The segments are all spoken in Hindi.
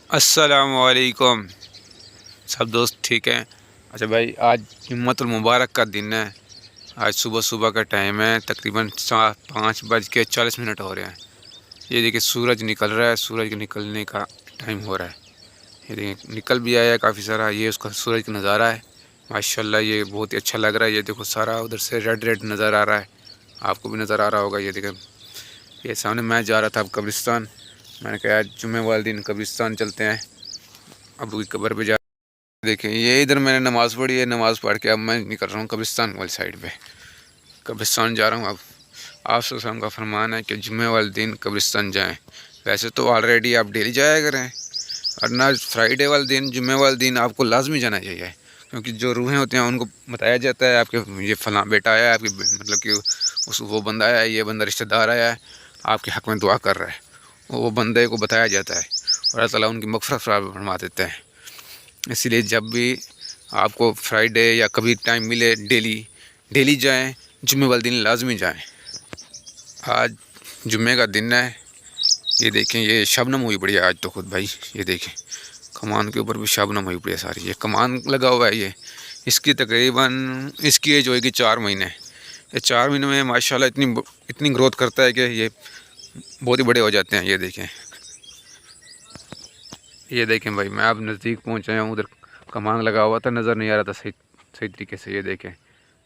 अस्सलामुअलैकुम। सब दोस्त ठीक हैं? अच्छा भाई, आज जुम्मतुल मुबारक का दिन है। आज सुबह सुबह का टाइम है, तकरीबन 5:40 हो रहे हैं। ये देखिए सूरज निकल रहा है, सूरज के निकलने का टाइम हो रहा है। ये देखिए निकल भी आया है काफ़ी सारा, ये उसका सूरज का नज़ारा है। माशाल्लाह ये बहुत ही अच्छा लग रहा है। ये देखो सारा उधर से रेड रेड नज़र आ रहा है, आपको भी नज़र आ रहा होगा। ये देखिए, ये सामने मैं जा रहा था अब कब्रिस्तान। मैंने कहा आज जुम्मे वाले दिन कब्रिस्तान चलते हैं, अबू की कब्र पे जा। देखिए ये इधर मैंने नमाज़ पढ़ी है, नमाज़ पढ़ के अब मैं निकल रहा हूँ कब्रिस्तान वाली साइड पे। कब्रिस्तान जा रहा हूँ अब। आप सल्लल्लाहु का फरमान है कि जुम्मे वाले दिन कब्रिस्तान जाएं। वैसे तो ऑलरेडी आप डेली जाया करें, वरना फ्राइडे वाले दिन, जुम्मे वाले दिन आपको लाजमी जाना चाहिए, क्योंकि जो रूहें होते हैं उनको बताया जाता है आपके ये फ़लाँ बेटा आया है, आपके मतलब कि उस वो बंदा आया है, ये बंदा रिश्तेदार आया है, आपके हक़ में दुआ कर रहा है। वो बंदे को बताया जाता है और अल्लाह ताला उनकी मग़फ़िरत फरमा देते हैं। इसलिए जब भी आपको फ्राइडे या कभी टाइम मिले, डेली डेली जाएं, जुम्मे वाले दिन लाजमी जाएं। आज जुम्मे का दिन है। ये देखें, ये शबनम हुई पड़ी है आज तो खुद भाई। ये देखें कमान के ऊपर भी शबनम हुई पड़ी है सारी। ये कमान लगा हुआ है, ये इसकी तकरीबन इसकी एज होएगी 4 महीने। ये 4 महीने में माशाल्लाह इतनी इतनी ग्रोथ करता है कि ये बहुत ही बड़े हो जाते हैं। ये देखें भाई, मैं अब नज़दीक पहुँच आया हूँ। उधर कमान लगा हुआ था, नज़र नहीं आ रहा था सही सही तरीके से। ये देखें,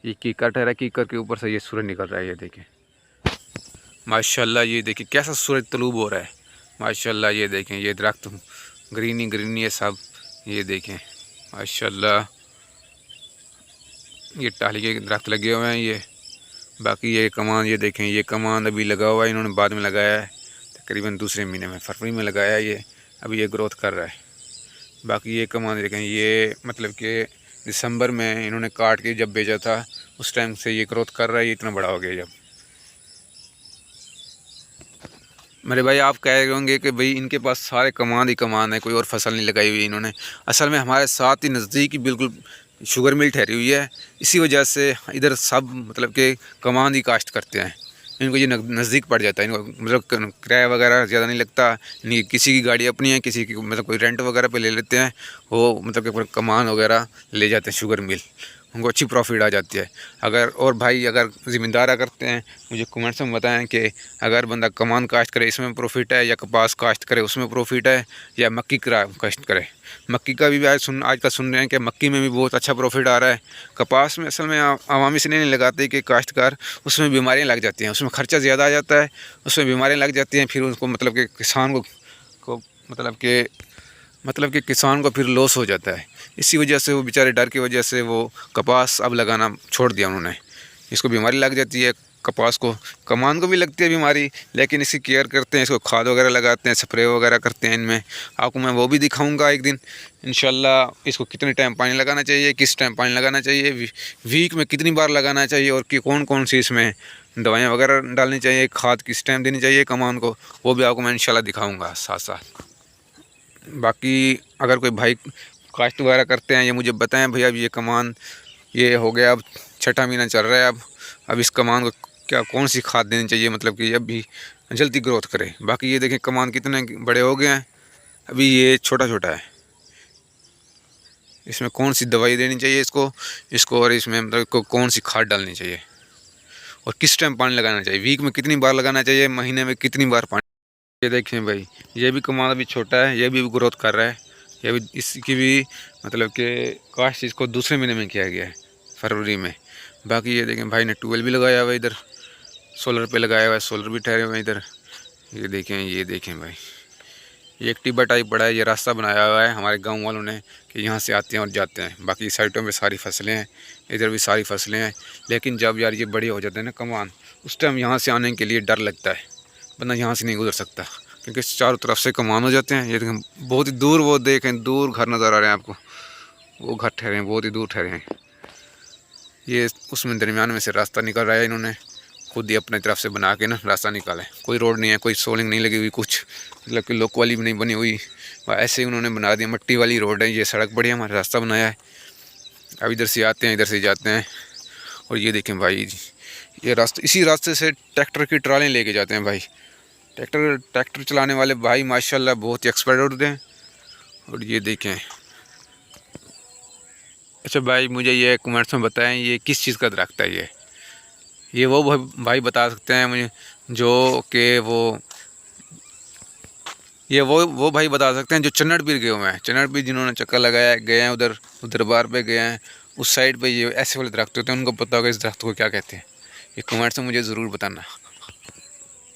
ये कीकर ठहरा, कीकर के ऊपर से ये सूरज निकल रहा है। ये देखें माशाल्लाह, ये देखें कैसा सूरज तलूब हो रहा है। माशाल्लाह ये देखें, ये दरख्त ग्रीनी ग्रीनी है सब। ये देखें माशाल्लाह, ये टाली के दरख्त लगे हुए हैं। ये बाकी ये कमान, ये देखें ये कमान अभी लगा हुआ है, इन्होंने बाद में लगाया है, तकरीबन दूसरे महीने में फरवरी में लगाया है। ये अभी ये ग्रोथ कर रहा है। बाकी ये कमान देखें, ये मतलब कि दिसंबर में इन्होंने काट के जब भेजा था, उस टाइम से ये ग्रोथ कर रहा है। ये इतना बड़ा हो गया। जब मेरे भाई आप कह रहे होंगे कि भाई इनके पास सारे कमान ही कमान है, कोई और फसल नहीं लगाई हुई इन्होंने। असल में हमारे साथ ही नज़दीक ही बिल्कुल शुगर मिल ठहरी हुई है, इसी वजह से इधर सब मतलब कि कमान ही काश्त करते हैं। इनको ये नज़दीक पड़ जाता है, इनको मतलब किराया वगैरह ज़्यादा नहीं लगता। नहीं, किसी की गाड़ी अपनी है, किसी की मतलब कोई रेंट वगैरह पे ले लेते हैं, वो मतलब कि कमान वगैरह ले जाते हैं शुगर मिल, उनको अच्छी प्रॉफिट आ जाती है। अगर और भाई अगर ज़िम्मेदार करते हैं, मुझे कमेंट्स में बताएं कि अगर बंदा कमान काश्त करे इसमें प्रॉफिट है, या कपास काश्त करे उसमें प्रॉफिट है, या मक्की काश्त करे। मक्की का भी आजकल सुन रहे हैं कि मक्की में भी बहुत अच्छा प्रॉफिट आ रहा है। कपास में असल में आवाम इसलिए नहीं लगाते कि काश्तकार, उसमें बीमारियाँ लग जाती हैं, उसमें ख़र्चा ज़्यादा आ जाता है, उसमें बीमारियाँ लग जाती हैं, फिर उसको मतलब कि किसान को मतलब कि किसान को फिर लॉस हो जाता है। इसी वजह से वो बेचारे डर की वजह से वो कपास अब लगाना छोड़ दिया उन्होंने। इसको बीमारी लग जाती है कपास को, कमान को भी लगती है बीमारी, लेकिन इसकी केयर करते हैं, इसको खाद वगैरह लगाते हैं, स्प्रे वगैरह करते हैं इनमें। आपको मैं वो भी दिखाऊंगा एक दिन इंशाल्लाह। इसको कितने टाइम पानी लगाना चाहिए, किस टाइम पानी लगाना चाहिए, वीक में कितनी बार लगाना चाहिए, और कि कौन कौन सी इसमें दवाइयाँ वगैरह डालनी चाहिए, खाद किस टाइम देनी चाहिए कमान को, वो भी आपको मैं इंशाल्लाह दिखाऊँगा साथ साथ। बाकी अगर कोई भाई काश्त वगैरह करते हैं, ये मुझे बताएं भैया। अब ये कमान ये हो गया, अब 6ठा महीना चल रहा है। अब इस कमान को क्या कौन सी खाद देनी चाहिए, मतलब कि अब भी जल्दी ग्रोथ करे। बाकी ये देखें कमान कितने बड़े हो गए हैं, अभी ये छोटा छोटा है। इसमें कौन सी दवाई देनी चाहिए इसको और इसमें मतलब कौन सी खाद डालनी चाहिए, और किस टाइम पानी लगाना चाहिए, वीक में कितनी बार लगाना चाहिए, महीने में कितनी बार पानी। ये देखें भाई, ये भी कमान अभी छोटा है, ये भी ग्रोथ कर रहा है। ये भी इसकी भी मतलब कि काश्त इसको दूसरे महीने में किया गया है, फरवरी में। बाकी ये देखें भाई ने ट्यूबवेल भी लगाया हुआ है, इधर सोलर पे लगाया हुआ है, सोलर भी ठहरे हुए हैं इधर। ये देखें भाई, ये एक टिब्बा टाइप पड़ा है, ये रास्ता बनाया हुआ है हमारे गाँव वालों ने कि यहाँ से आते हैं और जाते हैं। बाकी साइडों में सारी फसलें हैं, इधर भी सारी फसलें हैं। लेकिन जब यार ये बड़े हो जाते हैं ना कमान, उस टाइम यहाँ से आने के लिए डर लगता है, बंदा यहाँ से नहीं गुजर सकता, क्योंकि चारों तरफ से कमान हो जाते हैं। ये देखें बहुत ही दूर, वो देखें दूर घर नज़र आ रहे हैं आपको, वो घर ठहरे हैं, बहुत ही दूर ठहरे हैं। ये उसमें दरमियान में से रास्ता निकल रहा है, इन्होंने खुद ही अपने तरफ से बना के ना रास्ता निकाला है। कोई रोड नहीं है, कोई सोलिंग नहीं लगी हुई, कुछ मतलब कि लोक वाली भी नहीं बनी हुई, ऐसे ही उन्होंने बना दिया। मट्टी वाली रोड है, ये सड़क बढ़िया हमारा रास्ता बनाया है। अब इधर से आते हैं, इधर से जाते हैं। और ये देखें भाई, ये रास्ते, इसी रास्ते से ट्रैक्टर की ट्रालें लेके जाते हैं भाई। ट्रैक्टर चलाने वाले भाई माशाल्लाह बहुत ही एक्सपर्ट होते हैं, और ये देखें। अच्छा भाई, मुझे ये कमेंट्स में बताएं ये किस चीज़ का दरख्त है ये वो भाई बता सकते हैं मुझे जो कि वो भाई बता सकते हैं जो चन्नड़ पीर गए हुए हैं, चन्नड़ पीर जिन्होंने चक्कर लगाया गए हैं, उधर दरबार पे गए हैं, उस साइड पे ये ऐसे वाले दरख्त होते हैं, उनको पता होगा इस दरख्त को क्या कहते हैं। ये कमेंट्स में मुझे ज़रूर बताना।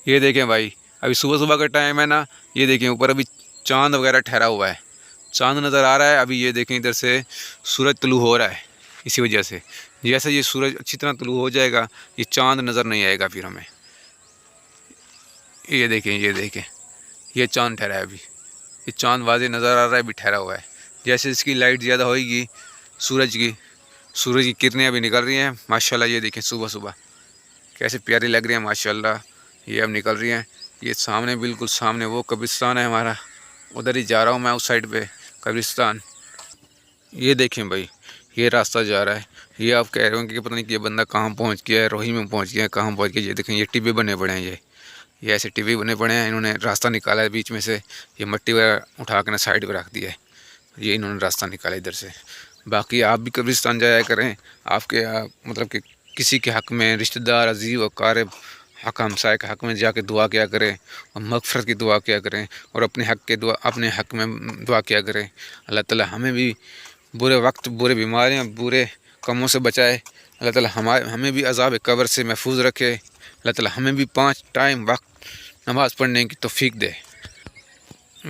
ये देखें भाई, अभी सुबह सुबह का टाइम है ना, ये देखें ऊपर अभी चाँद वगैरह ठहरा हुआ है, चाँद नज़र आ रहा है। अभी ये देखें इधर से सूरज तुलू हो रहा है, इसी वजह से जैसे ये सूरज अच्छी तरह तुलू हो जाएगा ये चाँद नज़र नहीं आएगा फिर हमें। ये देखें ये चाँद ठहरा है, अभी ये चाँद वाज़े नज़र आ रहा है, अभी ठहरा हुआ है। जैसे इसकी लाइट ज़्यादा होएगी सूरज की किरणें अभी निकल रही हैं माशाल्लाह। ये देखें सुबह सुबह कैसे प्यारी लग रही है माशाल्लाह, ये अब निकल रही हैं। ये सामने बिल्कुल सामने वो कब्रिस्तान है हमारा, उधर ही जा रहा हूँ मैं उस साइड पे कब्रिस्तान। ये देखें भाई ये रास्ता जा रहा है। ये आप कह रहे हो कि पता नहीं कि ये बंदा कहाँ पहुँच गया है, रोही में पहुँच गया है, कहाँ पहुँच गया। ये देखें ये टिब्बे बने पड़े हैं, ये ऐसे टिब्बे बने पड़े हैं। इन्होंने रास्ता निकाला है बीच में से, ये मिट्टी वगैरह उठा के ना साइड पर रख दिया है, ये इन्होंने रास्ता निकाला इधर से। बाकी आप भी कब्रिस्तान जाया करें, आपके मतलब कि किसी के हक़ में रिश्तेदार अजीज़ व क़ारिब हक़ हमसाए के हक़ में जाके दुआ किया करें और मग़फ़िरत की दुआ किया करें और अपने हक़ में दुआ किया करें। अल्लाह ताला हमें भी बुरे वक्त, बुरे बीमारियाँ, बुरे कामों से बचाए। अल्लाह ताला हमें भी अज़ाब कब्र से महफूज रखे। अल्लाह ताला हमें भी 5 टाइम वक्त नमाज़ पढ़ने की तौफ़ीक दे।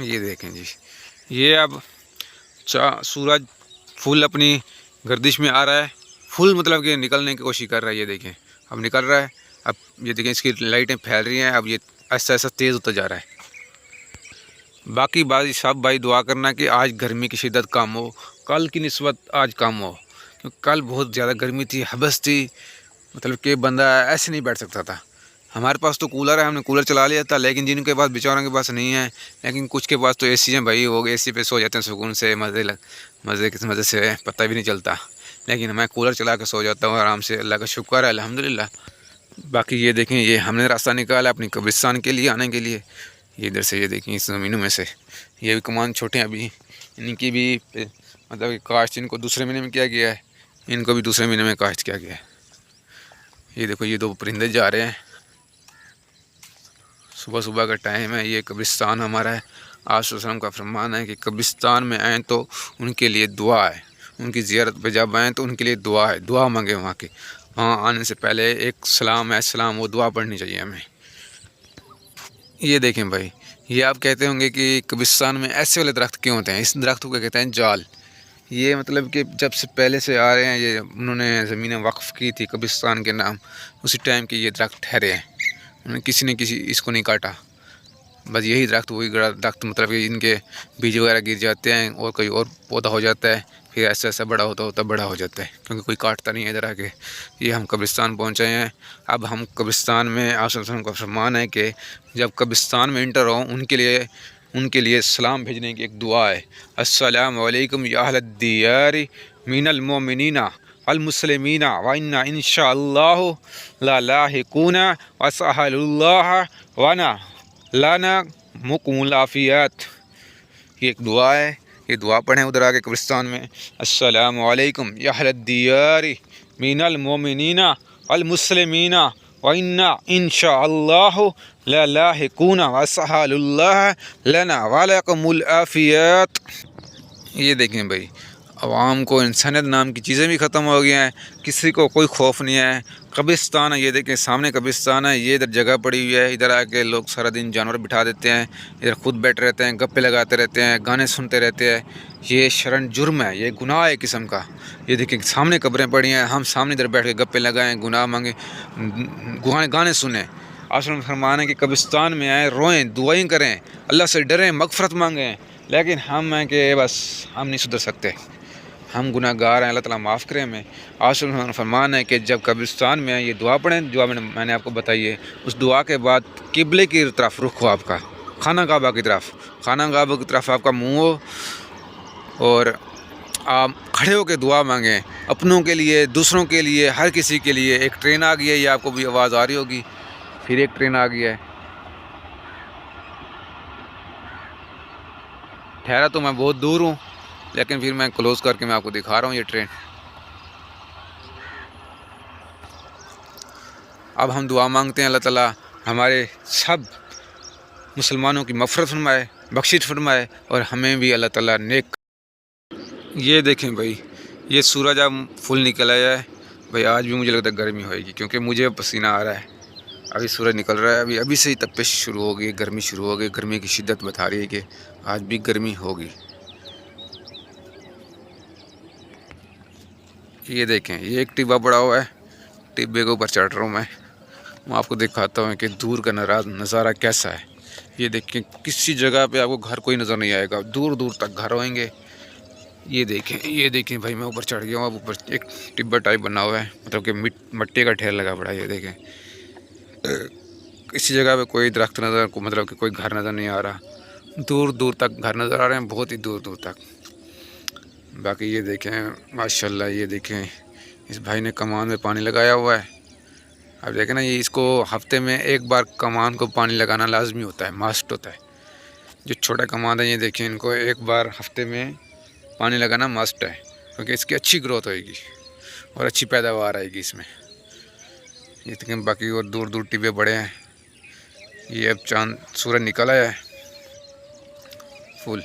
ये देखें जी, ये अब सूरज फुल अपनी गर्दिश में आ रहा है, फुल मतलब कि निकलने की कोशिश कर रहा है। ये देखें अब निकल रहा है। अब ये देखें इसकी लाइटें फैल रही हैं, अब ये ऐसा ऐसा तेज़ होता जा रहा है। बाकी भाई सब भाई दुआ करना कि आज गर्मी की शिद्दत कम हो, कल की निस्बत आज कम हो, क्योंकि कल बहुत ज़्यादा गर्मी थी, हबस थी, मतलब कि बंदा ऐसे नहीं बैठ सकता था। हमारे पास तो कूलर है, हमने कूलर चला लिया था, लेकिन जिनके पास बेचारों के पास नहीं है, लेकिन कुछ के पास तो एसी है भाई, वो एसी पे सो जाते हैं सुकून से, मज़े से पता भी नहीं चलता। लेकिन मैं कूलर चला के सो जाता हूँ आराम से, अल्लाह का शुक्र है अल्हम्दुलिल्लाह। बाकी ये देखें ये हमने रास्ता निकाला अपनी कब्रिस्तान के लिए आने के लिए। ये इधर से ये देखें इस ज़मीनों में से ये भी कमान छोटे हैं, अभी इनकी भी मतलब कि काश्त इनको दूसरे महीने में किया गया है, इनको भी दूसरे महीने में काश्त किया गया है। ये देखो ये 2 परिंदे जा रहे हैं, सुबह सुबह का टाइम है। ये कब्रिस्तान हमारा है। आस वसल्लम का फरमान है कि कब्रिस्तान में आएँ तो उनके लिए दुआ है, उनकी ज़ियारत पे जब आएँ तो उनके लिए दुआ है, दुआ मांगे वहाँ के। वहाँ आने से पहले एक सलाम है, सलाम वो दुआ पढ़नी चाहिए हमें। ये देखें भाई, ये आप कहते होंगे कि कब्रिस्तान में ऐसे वाले दरख्त क्यों होते हैं, इस दरख्त को कहते हैं जाल। ये मतलब कि जब से पहले से आ रहे हैं, ये उन्होंने ज़मीनें वक्फ़ की थी कब्रिस्तान के नाम, उसी टाइम के ये दरख्त ठहरे हैं, उन्होंने किसी ने किसी इसको नहीं काटा। बस यही दरख्त वही दरख्त मतलब कि इनके बीज वगैरह गिर जाते हैं और कोई और पौधा हो जाता है, फिर ऐसा ऐसा बड़ा होता बड़ा हो जाता है, क्योंकि कोई काटता नहीं है इधर आके। ये हम कब्रिस्तान पहुँचे हैं। अब हम कब्रिस्तान में आसमान का फरमान है कि जब कब्रिस्तान में इंटर हो उनके लिए सलाम भेजने की एक दुआ है। अस्सलामु अलैकुम या अहलद दियार मिनल मोमिनीना वल मुस्लिमीना व इन्ना इंशाअल्लाहु ला लाहिकूना व सहलुल्लाह वना लाना मुकुमुल आफियत। ये एक दुआ है, ये दुआ पढ़ें उधर आके कब्रिस्तान में। अस्सलामु अलैकुम या अहलद दियार मिनल मोमिनीना वल मुस्लिमीना व इन्ना इंशाअल्लाहु ला लाहिकूना व सहलुल्लाह लना व लकुमुल आफियत। ये देखें भाई, आवाम को इंसानियत नाम की चीज़ें भी ख़त्म हो गई हैं, किसी को कोई खौफ नहीं है। कब्रिस्तान है, ये देखें सामने कब्रिस्तान है, ये इधर जगह पड़ी हुई है, इधर आके लोग सारा दिन जानवर बिठा देते हैं, इधर खुद बैठे रहते हैं, गप्पे लगाते रहते हैं, गाने सुनते रहते हैं। ये शरन जुर्म है, ये गुनाह है किस्म का। ये देखें सामने कब्रें पड़ी हैं, हम सामने इधर बैठ के गप्पे लगाएँ, गुनाह मांगे, गाने सुने। आसमान फरमान है कि कब्रिस्तान में आए, रोएँ, दुआएँ करें, अल्लाह से डरें, मग़फ़िरत मांगें। लेकिन हम हैं कि बस हम नहीं सुधर सकते, हम गुनाहगार हैं, अल्लाह ताला माफ़ करे हमें। आसमान फरमान है कि जब कब्रिस्तान में ये दुआ पढ़ें, दुआ मैंने आपको बताई है, उस दुआ के बाद किबले की तरफ रुख हो आपका, खाना काबा की तरफ आपका मुँह हो और आप खड़े होकर दुआ मांगें, अपनों के लिए, दूसरों के लिए, हर किसी के लिए। एक ट्रेन आ गई है, ये आपको भी आवाज़ आ रही होगी, फिर एक ट्रेन आ गई है। ठहरा तो मैं बहुत दूर हूँ, लेकिन फिर मैं क्लोज़ करके मैं आपको दिखा रहा हूँ ये ट्रेन। अब हम दुआ मांगते हैं अल्लाह ताला हमारे सब मुसलमानों की मग़फ़िरत फरमाए, बख्शिश फरमाए और हमें भी अल्लाह ताला नेक। ये देखें भाई, ये सूरज अब फुल निकल आया है भाई। आज भी मुझे लगता है गर्मी होएगी, क्योंकि मुझे पसीना आ रहा है। अभी सूरज निकल रहा है, अभी से ही तपिश शुरू हो गई, गर्मी शुरू हो गई। गर्मी की शिद्दत बता रही है कि आज भी गर्मी होगी। ये देखें, ये एक टिब्बा पड़ा हुआ है, टिब्बे के ऊपर चढ़ रहा हूँ मैं आपको दिखाता हूँ कि दूर का नज़ारा कैसा है। ये देखें, किसी जगह पे आपको घर कोई नज़र नहीं आएगा, दूर दूर तक घर होंगे। ये देखें भाई, मैं ऊपर चढ़ गया हूँ। अब ऊपर एक टिब्बा टाइप बना हुआ है, मतलब कि मिट्टी का ढेर लगा पड़ा है। ये देखें, किसी जगह पे कोई दरख्त नज़र को, मतलब कि कोई घर नज़र नहीं आ रहा। दूर दूर तक घर नज़र आ रहे हैं, बहुत ही दूर दूर तक। बाकी ये देखें माशाल्लाह, ये देखें इस भाई ने कमान में पानी लगाया हुआ है। अब देखें ना, ये इसको हफ्ते में एक बार कमान को पानी लगाना लाजमी होता है, मस्ट होता है। जो छोटा कमान है, ये देखें, इनको एक बार हफ्ते में पानी लगाना मस्ट है, क्योंकि इसकी अच्छी ग्रोथ होएगी और अच्छी पैदावार आएगी इसमें। ये देखें, बाकी और दूर दूर टिब्बे बड़े हैं। ये अब चांद सूरज निकल आया है फुल।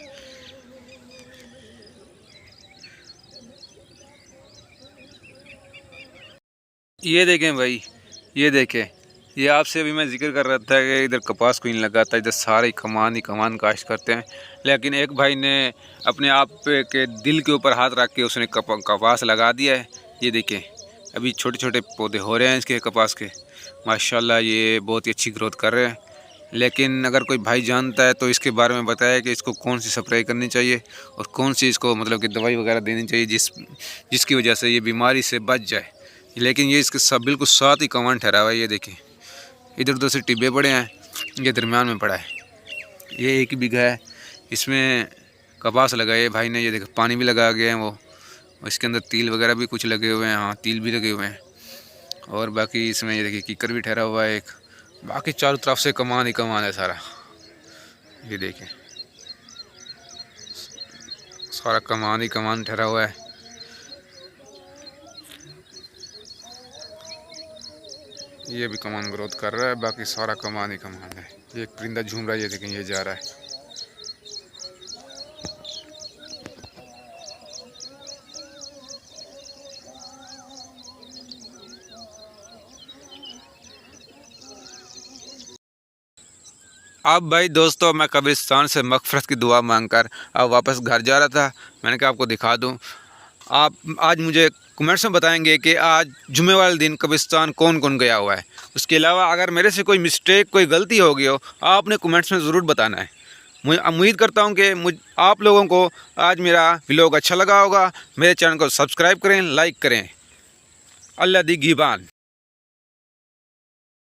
ये देखें भाई, ये देखें, ये आपसे अभी मैं जिक्र कर रहा था कि इधर कपास कोई नहीं लगाता, इधर सारे कमान ही कमान काश्त करते हैं। लेकिन एक भाई ने अपने आप के दिल के ऊपर हाथ रख के उसने कपास लगा दिया है। ये देखें, अभी छोटे छोटे पौधे हो रहे हैं इसके कपास के, माशाल्लाह ये बहुत ही अच्छी ग्रोथ कर रहे हैं। लेकिन अगर कोई भाई जानता है तो इसके बारे में बताया कि इसको कौन सी स्प्रे करनी चाहिए और कौन सी इसको मतलब कि दवाई वगैरह देनी चाहिए जिसकी वजह से ये बीमारी से बच जाए। लेकिन ये इसके सब बिल्कुल साथ ही कमान ठहरा हुआ है। ये देखिए, इधर उधर से टिब्बे पड़े हैं, ये दरमियान में पड़ा है। ये 1 बीघा है, इसमें कपास लगाए भाई ने। ये देखो, पानी भी लगा गया है वो, इसके अंदर तिल वगैरह भी कुछ लगे हुए हैं। हाँ, तिल भी लगे हुए हैं। और बाकी इसमें ये देखिए कीकर भी ठहरा हुआ है एक। बाकी चारों तरफ से कमान ही कमान है सारा। ये देखें, सारा कमान ही कमान ठहरा हुआ है। ये भी कमान ग्रोथ कर रहा है, बाकी सारा कमान ही कमान है। ये एक परिंदा झूम रहा है, ये देखें, ये जा रहा है। अब भाई दोस्तों, मैं कब्रिस्तान से मग़फ़िरत की दुआ मांगकर अब वापस घर जा रहा था। मैंने कहा आपको दिखा दूं। आप आज मुझे कमेंट्स में बताएंगे कि आज जुमे वाले दिन कब्रिस्तान कौन कौन गया हुआ है। उसके अलावा अगर मेरे से कोई मिस्टेक, कोई गलती हो गई हो, आपने कमेंट्स में ज़रूर बताना है। मुझे उम्मीद करता हूं कि आप लोगों को आज मेरा व्लॉग अच्छा लगा होगा। मेरे चैनल को सब्सक्राइब करें, लाइक करें। अल्लाह दी गिबान।